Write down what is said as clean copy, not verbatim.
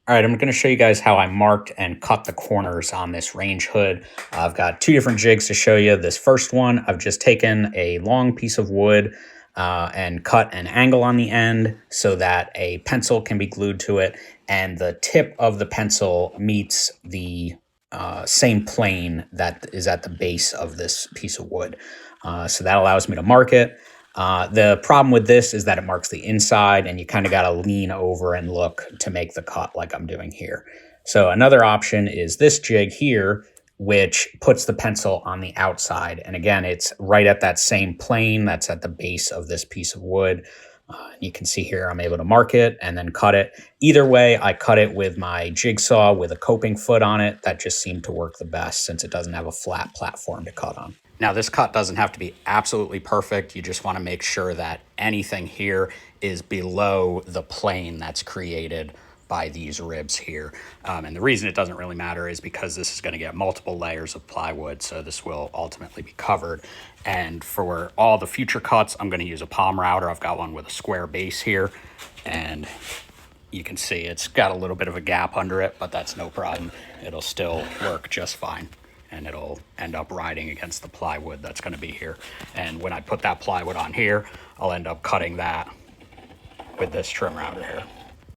All right, I'm going to show you guys how I marked and cut the corners on this range hood. I've got two different jigs to show you. This first one, I've just taken a long piece of wood and cut an angle on the end so that a pencil can be glued to it, and the tip of the pencil meets the same plane that is at the base of this piece of wood. So that allows me to mark it. The problem with this is that it marks the inside, and you kind of got to lean over and look to make the cut like I'm doing here. So another option is this jig here, which puts the pencil on the outside. And again, it's right at that same plane that's at the base of this piece of wood. You can see here I'm able to mark it and then cut it. Either way, I cut it with my jigsaw with a coping foot on it. That just seemed to work the best since it doesn't have a flat platform to cut on. Now, this cut doesn't have to be absolutely perfect. You just want to make sure that anything here is below the plane that's created by these ribs here. And the reason it doesn't really matter is because this is going to get multiple layers of plywood, so this will ultimately be covered. And for all the future cuts, I'm going to use a palm router. I've got one with a square base here, and you can see it's got a little bit of a gap under it, but that's no problem. It'll still work just fine, and it'll end up riding against the plywood that's going to be here. And when I put that plywood on here, I'll end up cutting that with this trim router here.